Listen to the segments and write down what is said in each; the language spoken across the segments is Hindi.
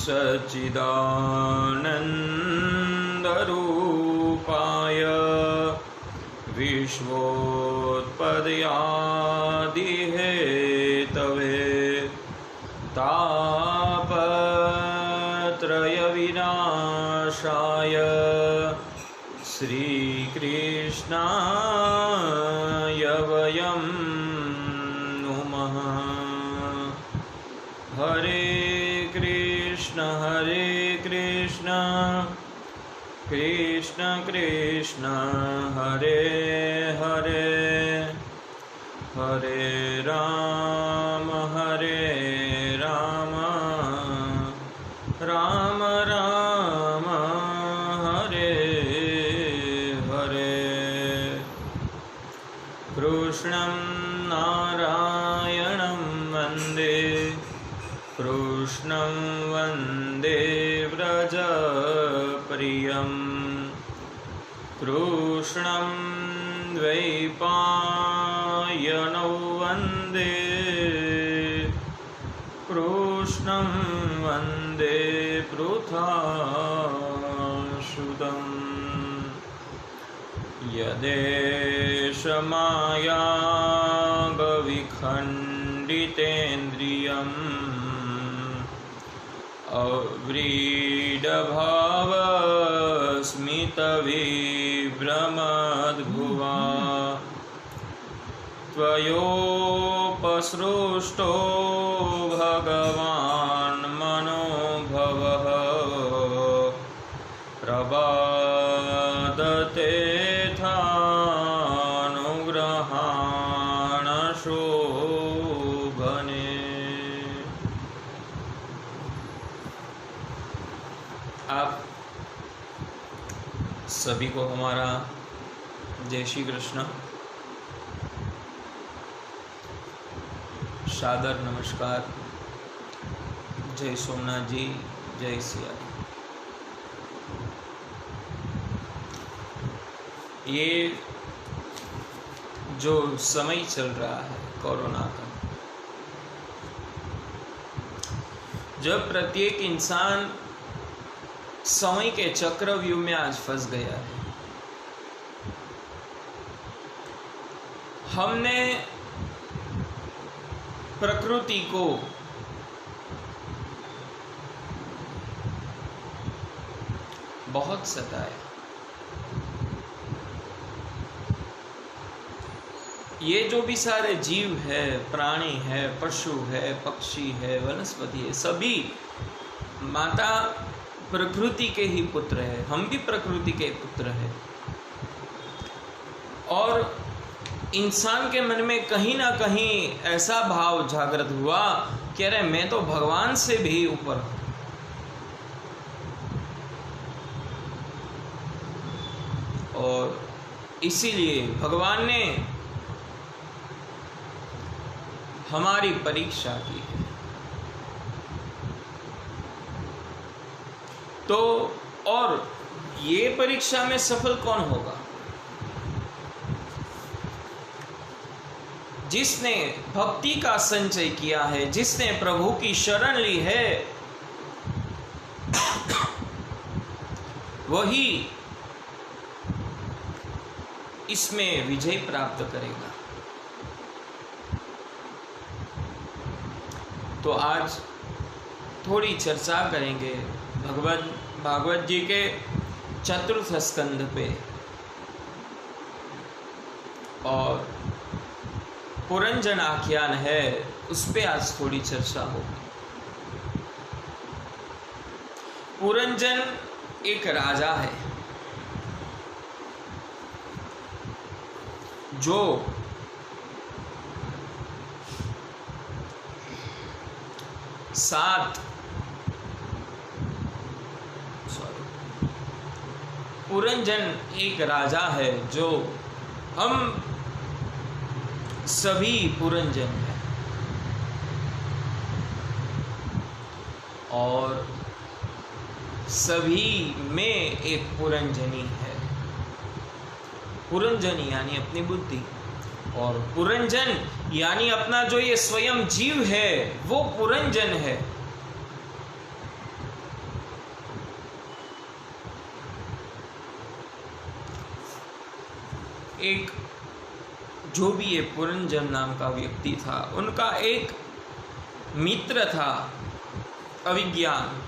सच्चिदानन्दरूपाय विश्वोत्पत्यादिहेतवे तापत्रयविनाशाय श्रीकृष्णाय वयं नुमः। हरे कृष्ण कृष्ण कृष्ण हरे हरे, हरे राम राम राम हरे हरे। कृष्णं नारायणं वन्दे, कृष्णं वन्दे व्रजप्रियं, कृष्णं द्वैपायनौ वन्दे, कृष्णं वन्दे पृथासुतम्। यदेशमायाविखण्डितेन्द्रियम् अव्रीडभावस्मितविभ्रमद्भुवा त्वयोपसृष्टो भगवान् मनोभवः प्रबादते थानुग्रहाण शोभने। आप सभी को हमारा जय श्री कृष्ण, सादर नमस्कार। जय सोमनाथ जी, जय सिया। ये जो समय चल रहा है कोरोना का, जब प्रत्येक इंसान समय के चक्रव्यूह में आज फंस गया है। हमने प्रकृति को बहुत सताया। ये जो भी सारे जीव है, प्राणी है, पशु है, पक्षी है, वनस्पति है, सभी माता प्रकृति के ही पुत्र है। हम भी प्रकृति के पुत्र हैं। और इंसान के मन में कहीं ना कहीं ऐसा भाव जागृत हुआ कि अरे मैं तो भगवान से भी ऊपर हूं। और इसीलिए भगवान ने हमारी परीक्षा की। तो और ये परीक्षा में सफल कौन होगा? जिसने भक्ति का संचय किया है, जिसने प्रभु की शरण ली है, वही इसमें विजय प्राप्त करेगा। तो आज थोड़ी चर्चा करेंगे भागवत जी के चतुर्थ स्कंध पे, और पुरंजन आख्यान है, उस पे आज थोड़ी चर्चा होगी। पुरंजन एक राजा है जो पुरंजन एक राजा है जो हम सभी पुरंजन हैं। और सभी में एक पुरंजनी है। पुरंजनी यानी अपनी बुद्धि, और पुरंजन यानी अपना जो ये स्वयं जीव है वो पुरंजन है। एक जो भी ये पुरंजन नाम का व्यक्ति था, उनका एक मित्र था अभिज्ञान।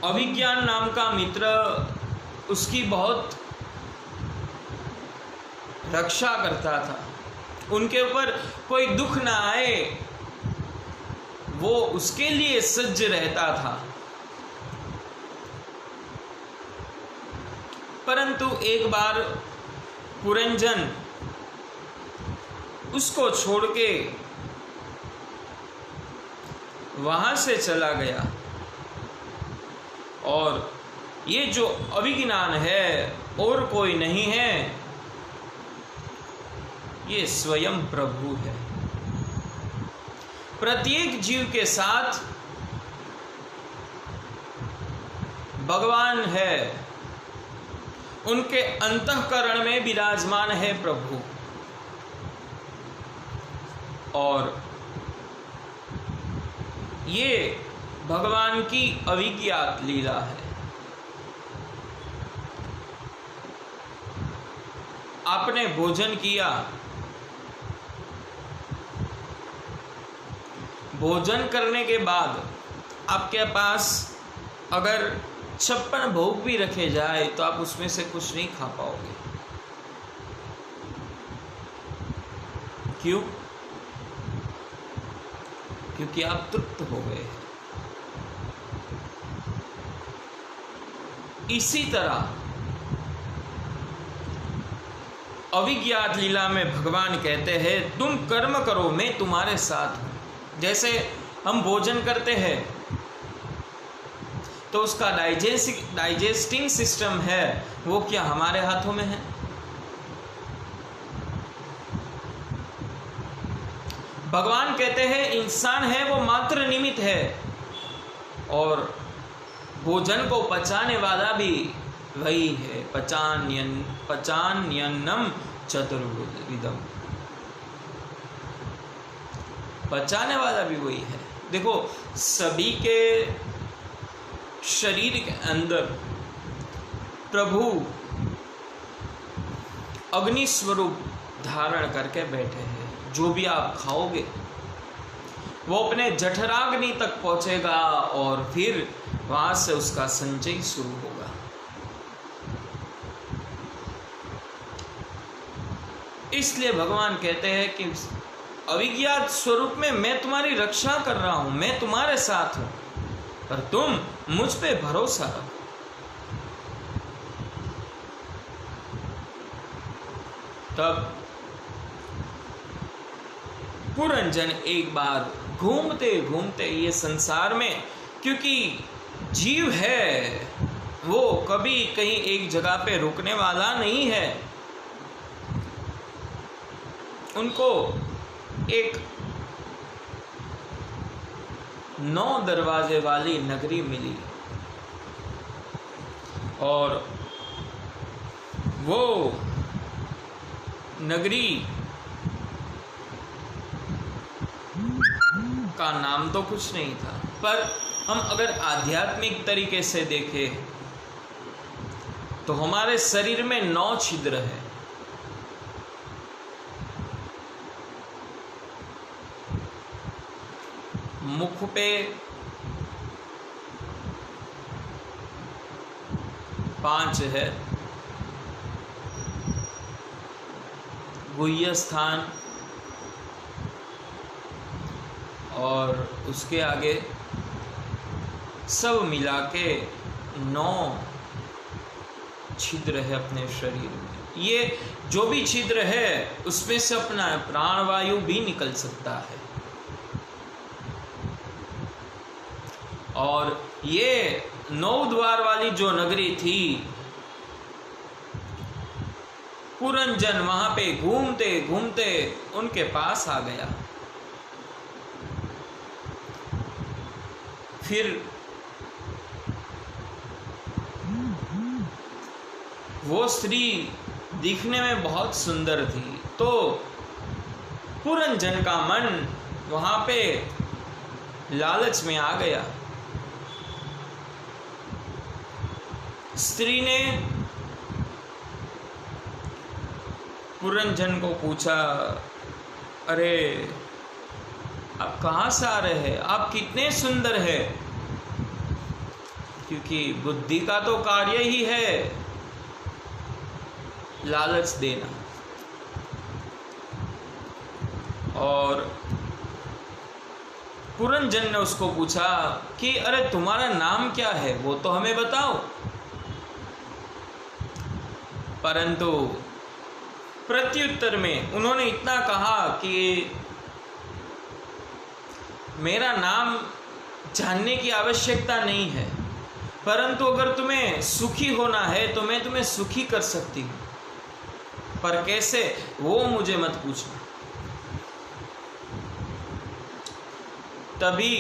अभिज्ञान नाम का मित्र उसकी बहुत रक्षा करता था, उनके ऊपर कोई दुख ना आए वो उसके लिए सज्ज रहता था। परंतु एक बार पुरंजन उसको छोड़ के वहां से चला गया और ये जो अभिज्ञान है और कोई नहीं है, ये स्वयं प्रभु है। प्रत्येक जीव के साथ भगवान है, उनके अंतःकरण में विराजमान है प्रभु। और ये भगवान की अविज्ञात लीला है। आपने भोजन किया, भोजन करने के बाद आपके पास अगर 56 भोग भी रखे जाए तो आप उसमें से कुछ नहीं खा पाओगे। क्यों? क्योंकि आप तृप्त हो गए। इसी तरह अविज्ञात लीला में भगवान कहते हैं तुम कर्म करो, मैं तुम्हारे साथ हूं। जैसे हम भोजन करते हैं तो उसका डाइजेस्टिंग सिस्टम है, वो क्या हमारे हाथों में है? भगवान कहते हैं इंसान है वो मात्र निमित्त है और भोजन को पचाने वाला भी वही है। पचान्यन्नम चतुर्विधम, पचाने वाला भी वही है। देखो, सभी के शरीर के अंदर प्रभु अग्नि स्वरूप धारण करके बैठे हैं। जो भी आप खाओगे वो अपने जठराग्नि तक पहुंचेगा और फिर वहां से उसका संचय शुरू होगा। इसलिए भगवान कहते हैं कि अविज्ञात स्वरूप में मैं तुम्हारी रक्षा कर रहा हूं, मैं तुम्हारे साथ हूं, पर तुम मुझ पे भरोसा रखो। तब पुरंजन एक बार घूमते घूमते ये संसार में, क्योंकि जीव है वो कभी कहीं एक जगह पे रुकने वाला नहीं है, उनको एक 9 दरवाजे वाली नगरी मिली और वो नगरी का नाम तो कुछ नहीं था, पर हम अगर आध्यात्मिक तरीके से देखें तो हमारे शरीर में 9 छिद्र है। मुख पे 5 है, गुह्य स्थान और उसके आगे सब मिला के 9 छिद्र है अपने शरीर में। ये जो भी छिद्र है उसमें से अपना प्राणवायु भी निकल सकता है। और ये 9 द्वार वाली जो नगरी थी, पुरंजन वहां पे घूमते घूमते उनके पास आ गया। फिर वो स्त्री दिखने में बहुत सुंदर थी, तो पुरंजन का मन वहां पे लालच में आ गया। स्त्री ने पुरंजन को पूछा, अरे आप कहाँ से आ रहे हैं, आप कितने सुंदर है। क्योंकि बुद्धि का तो कार्य ही है लालच देना। और पुरंजन ने उसको पूछा कि अरे तुम्हारा नाम क्या है, वो तो हमें बताओ। परंतु प्रत्युत्तर में उन्होंने इतना कहा कि मेरा नाम जानने की आवश्यकता नहीं है, परंतु अगर तुम्हें सुखी होना है तो मैं तुम्हें सुखी कर सकती हूँ, पर कैसे वो मुझे मत पूछना। तभी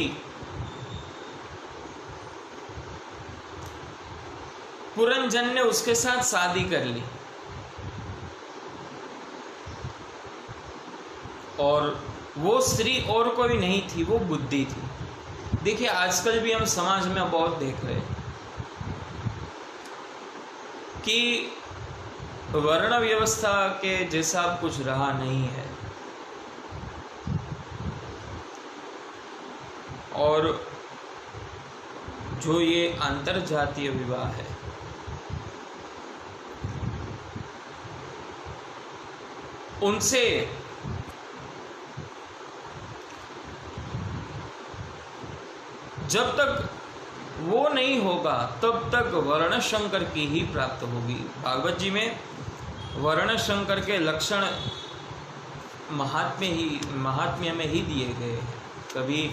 पुरंजन ने उसके साथ शादी कर ली और वो स्त्री और कोई नहीं थी, वो बुद्धि थी। देखिए आजकल भी हम समाज में बहुत देख रहे हैं कि वर्ण व्यवस्था के जैसा कुछ रहा नहीं है। और जो ये अंतरजातीय विवाह है, उनसे जब तक वो नहीं होगा तब तक वर्ण शंकर की ही प्राप्त होगी। भागवत जी में वर्ण शंकर के लक्षण महात्म्य में ही दिए गए हैं। कभी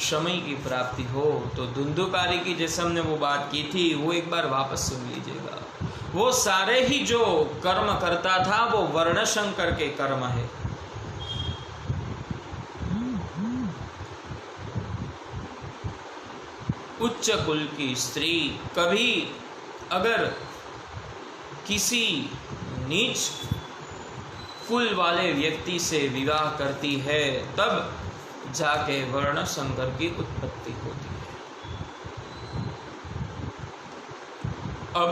शमय की प्राप्ति हो तो धुंधुकारी की जैसे हमने वो बात की थी, वो एक बार वापस सुन लीजिएगा। वो सारे ही जो कर्म करता था वो वर्ण शंकर के कर्म है। उच्च कुल की स्त्री कभी अगर किसी नीच कुल वाले व्यक्ति से विवाह करती है तब जाके वर्ण संकर की उत्पत्ति होती है। अब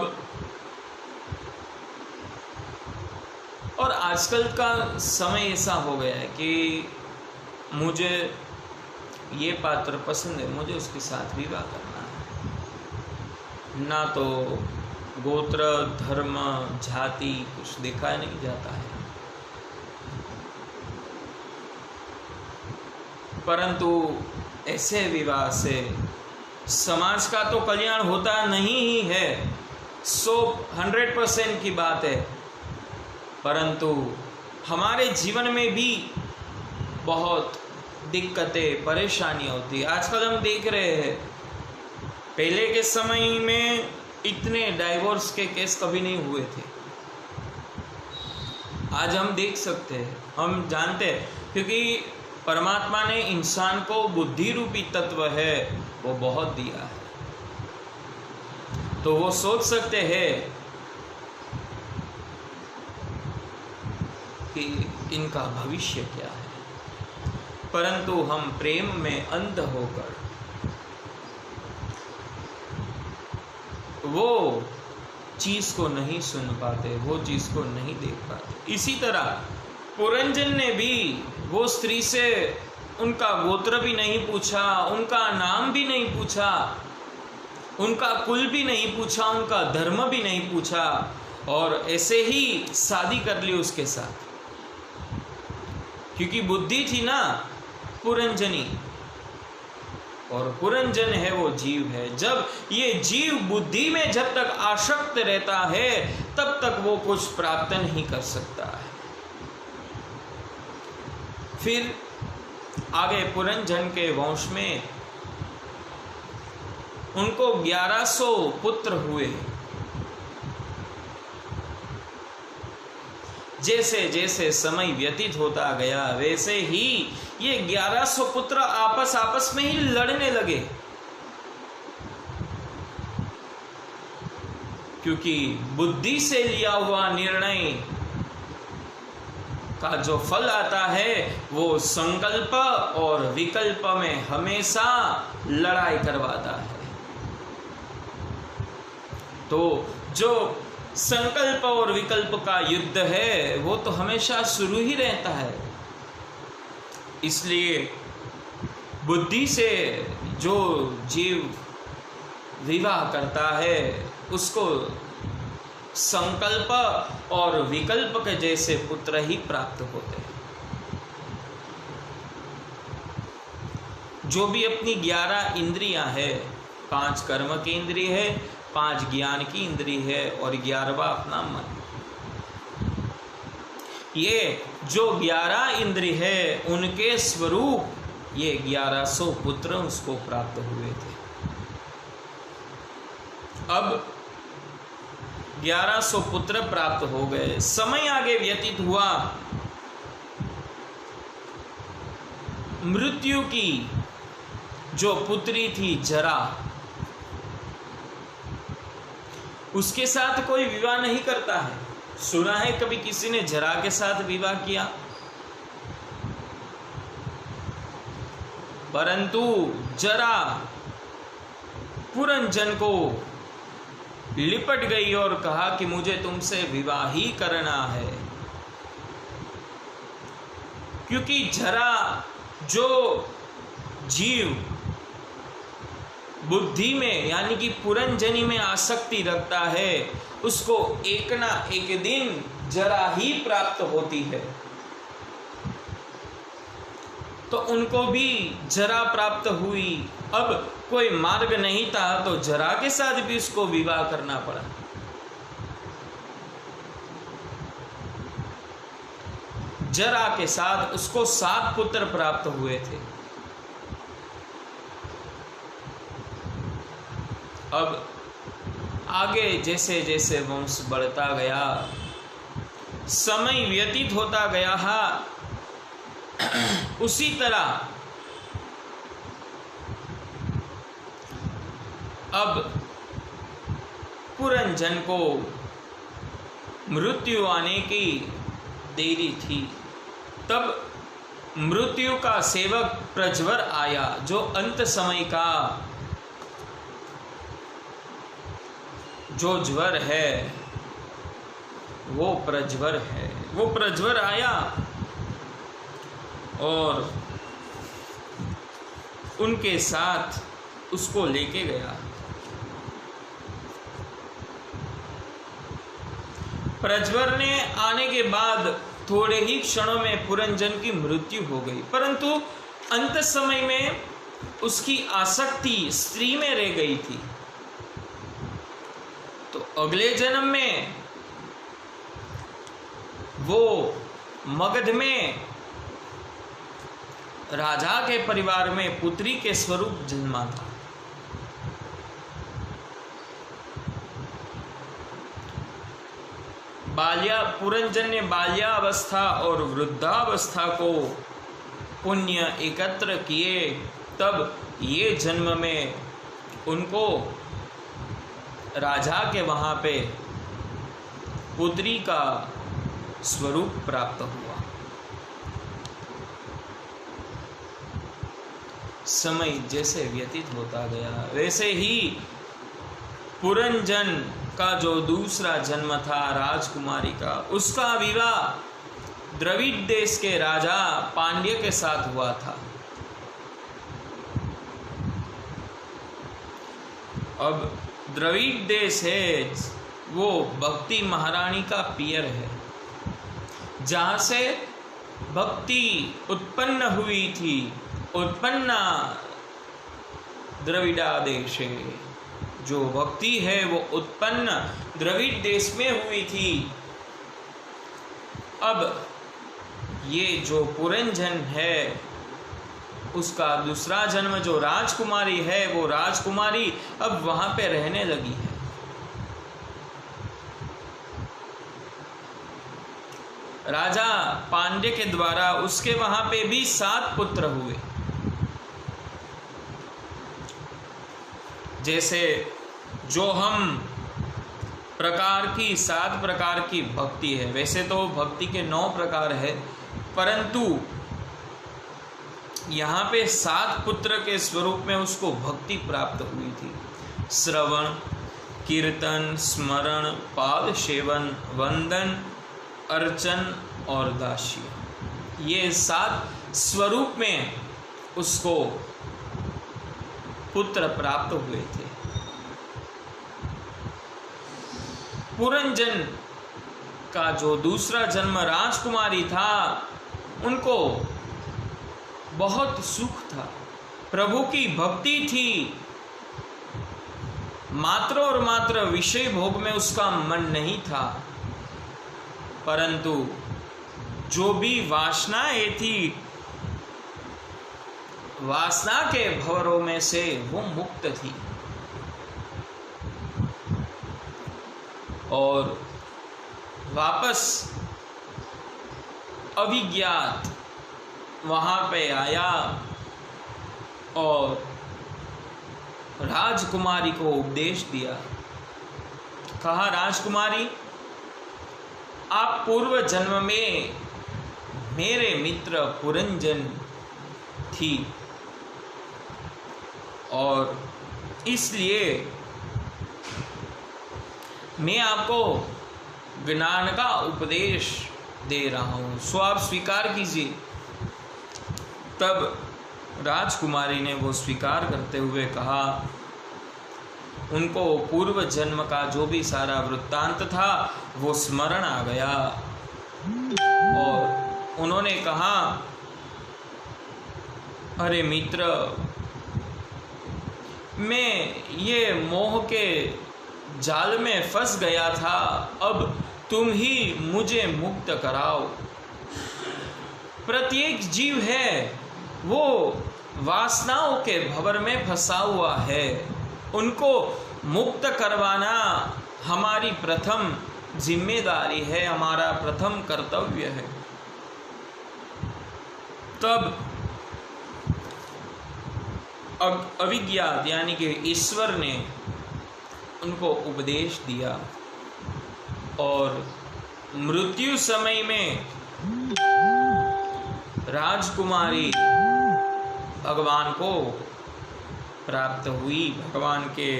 और आजकल का समय ऐसा हो गया है कि मुझे ये पात्र पसंद है, मुझे उसके साथ विवाह करना है। ना तो गोत्र, धर्म, जाति कुछ देखा नहीं जाता है। परंतु ऐसे विवाह से समाज का तो कल्याण होता नहीं ही है, 100% की बात है, परंतु हमारे जीवन में भी बहुत दिक्कतें, परेशानियाँ होती है। आजकल हम देख रहे हैं, पहले के समय में इतने डाइवोर्स के केस कभी नहीं हुए थे। आज हम देख सकते हैं, हम जानते हैं, क्योंकि परमात्मा ने इंसान को बुद्धि रूपी तत्व है वो बहुत दिया है। तो वो सोच सकते हैं कि इनका भविष्य क्या है, परंतु हम प्रेम में अंध होकर वो चीज को नहीं सुन पाते, वो चीज को नहीं देख पाते। इसी तरह पुरंजन ने भी वो स्त्री से उनका गोत्र भी नहीं पूछा, उनका नाम भी नहीं पूछा, उनका कुल भी नहीं पूछा, उनका धर्म भी नहीं पूछा, और ऐसे ही शादी कर ली उसके साथ। क्योंकि बुद्धि थी ना पुरंजनी, और पुरंजन है वो जीव है। जब ये जीव बुद्धि में जब तक आसक्त रहता है तब तक वो कुछ प्राप्त नहीं कर सकता है। फिर आगे पुरंजन के वंश में उनको 1100 पुत्र हुए। जैसे जैसे समय व्यतीत होता गया वैसे ही ये 1100 पुत्र आपस में ही लड़ने लगे, क्योंकि बुद्धि से लिया हुआ निर्णय का जो फल आता है वो संकल्प और विकल्प में हमेशा लड़ाई करवाता है। तो जो संकल्प और विकल्प का युद्ध है वो तो हमेशा शुरू ही रहता है। इसलिए बुद्धि से जो जीव विवाह करता है उसको संकल्प और विकल्प के जैसे पुत्र ही प्राप्त होते हैं। जो भी अपनी 11 इंद्रियां है, 5 कर्म की इंद्रिय है, 5 ज्ञान की इंद्रिय है और 11वां अपना मन। ये जो 11 इंद्रिय है उनके स्वरूप ये 1100 पुत्र उसको प्राप्त हुए थे। अब 1100 पुत्र प्राप्त हो गए। समय आगे व्यतीत हुआ। मृत्यु की जो पुत्री थी जरा, उसके साथ कोई विवाह नहीं करता है। सुना है कभी किसी ने जरा के साथ विवाह किया? परंतु जरा पुरंजन को लिपट गई और कहा कि मुझे तुमसे विवाह ही करना है, क्योंकि जरा जो जीव बुद्धि में यानी कि पुरंजनी में आसक्ति रखता है उसको एक ना एक दिन जरा ही प्राप्त होती है। तो उनको भी जरा प्राप्त हुई। अब कोई मार्ग नहीं था तो जरा के साथ भी उसको विवाह करना पड़ा। जरा के साथ उसको 7 पुत्र प्राप्त हुए थे। अब आगे जैसे जैसे वंश बढ़ता गया, समय व्यतीत होता गया है, उसी तरह अब पुरंजन को मृत्यु आने की देरी थी। तब मृत्यु का सेवक प्रज्वर आया, जो अंत समय का जो ज्वर है वो प्रज्वर है। वो प्रज्वर आया और उनके साथ उसको लेके गया। प्रज्वर ने आने के बाद थोड़े ही क्षणों में पुरंजन की मृत्यु हो गई, परंतु अंत समय में उसकी आसक्ति स्त्री में रह गई थी। तो अगले जन्म में वो मगध में राजा के परिवार में पुत्री के स्वरूप जन्मा था। पुरंजन ने बाल्यावस्था और वृद्धावस्था को पुण्य एकत्र किए, तब ये जन्म में उनको राजा के वहां पे पुत्री का स्वरूप प्राप्त हुआ। समय जैसे व्यतीत होता गया वैसे ही पुरंजन का जो दूसरा जन्म था राजकुमारी का, उसका विवाह द्रविड़ देश के राजा पांड्य के साथ हुआ था। अब द्रविड़ देश है वो भक्ति महारानी का पियर है, जहाँ से भक्ति उत्पन्न हुई थी। उत्पन्ना द्रविड़ा देश है, जो भक्ति है वो उत्पन्न द्रविड़ देश में हुई थी। अब ये जो पुरंजन है उसका दूसरा जन्म जो राजकुमारी है, वो राजकुमारी अब वहां पे रहने लगी है। राजा पांड्य के द्वारा उसके वहां पे भी 7 पुत्र हुए। जैसे जो हम प्रकार की 7 प्रकार की भक्ति है, वैसे तो भक्ति के 9 प्रकार है, परंतु यहाँ पे 7 पुत्र के स्वरूप में उसको भक्ति प्राप्त हुई थी। श्रवण, कीर्तन, स्मरण, पाद सेवन, वंदन, अर्चन और दास्य, ये 7 स्वरूप में उसको पुत्र प्राप्त हुए थे। पुरंजन का जो दूसरा जन्म राजकुमारी था, उनको बहुत सुख था, प्रभु की भक्ति थी, मात्र और मात्र विषय भोग में उसका मन नहीं था, परंतु जो भी वासनाएं थी, वासना के भंवरों में से वो मुक्त थी। और वापस अविज्ञात वहां पे आया और राजकुमारी को उपदेश दिया। कहा, राजकुमारी, आप पूर्व जन्म में मेरे मित्र पुरंजन थी और इसलिए मैं आपको ज्ञान का उपदेश दे रहा हूं, सो आप स्वीकार कीजिए। तब राजकुमारी ने वो स्वीकार करते हुए कहा, उनको पूर्व जन्म का जो भी सारा वृत्तांत था वो स्मरण आ गया और उन्होंने कहा, अरे मित्र, मैं ये मोह के जाल में फंस गया था, अब तुम ही मुझे मुक्त कराओ। प्रत्येक जीव है वो वासनाओं के भंवर में फंसा हुआ है, उनको मुक्त करवाना हमारी प्रथम जिम्मेदारी है, हमारा प्रथम कर्तव्य है। तब अविज्ञात यानी कि ईश्वर ने उनको उपदेश दिया और मृत्यु समय में राजकुमारी भगवान को प्राप्त हुई, भगवान के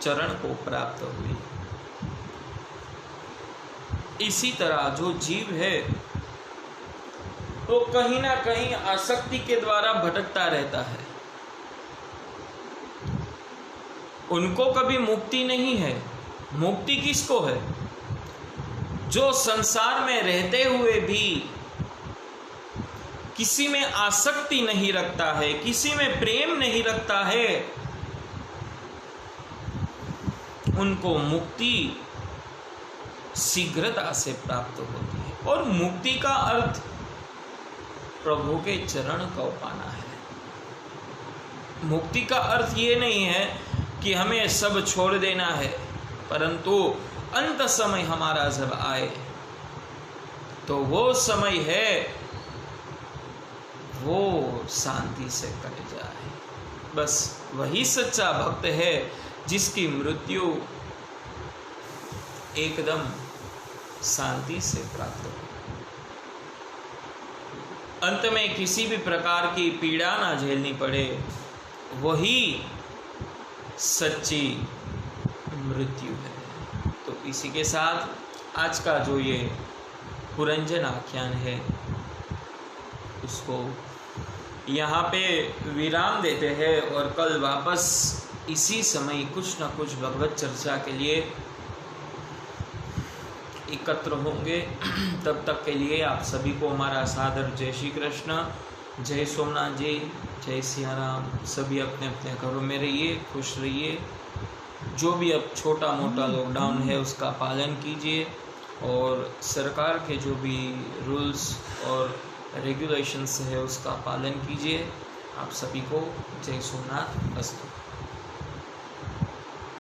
चरण को प्राप्त हुई। इसी तरह जो जीव है वो कहीं ना कहीं आसक्ति के द्वारा भटकता रहता है, उनको कभी मुक्ति नहीं है। मुक्ति किसको है? जो संसार में रहते हुए भी किसी में आसक्ति नहीं रखता है, किसी में प्रेम नहीं रखता है, उनको मुक्ति शीघ्रता से प्राप्त होती है। और मुक्ति का अर्थ प्रभु के चरण को पाना है। मुक्ति का अर्थ ये नहीं है कि हमें सब छोड़ देना है, परंतु अंत समय हमारा जब आए तो वो समय है वो शांति से कट जाए। बस वही सच्चा भक्त है जिसकी मृत्यु एकदम शांति से प्राप्त हो, अंत में किसी भी प्रकार की पीड़ा ना झेलनी पड़े, वही सच्ची मृत्यु है। तो इसी के साथ आज का जो ये पुरंजन आख्यान है उसको यहाँ पे विराम देते हैं और कल वापस इसी समय कुछ न कुछ भगवत चर्चा के लिए एकत्र होंगे। तब तक के लिए आप सभी को हमारा सादर जय श्री कृष्ण, जय सोमनाथ जी, जय सिया राम। सभी अपने अपने घरों में रहिए, खुश रहिए। जो भी अब छोटा मोटा लॉकडाउन है उसका पालन कीजिए और सरकार के जो भी रूल्स और रेगुलेशंस है उसका पालन कीजिए। आप सभी को जय सोमनाथ अस्तु।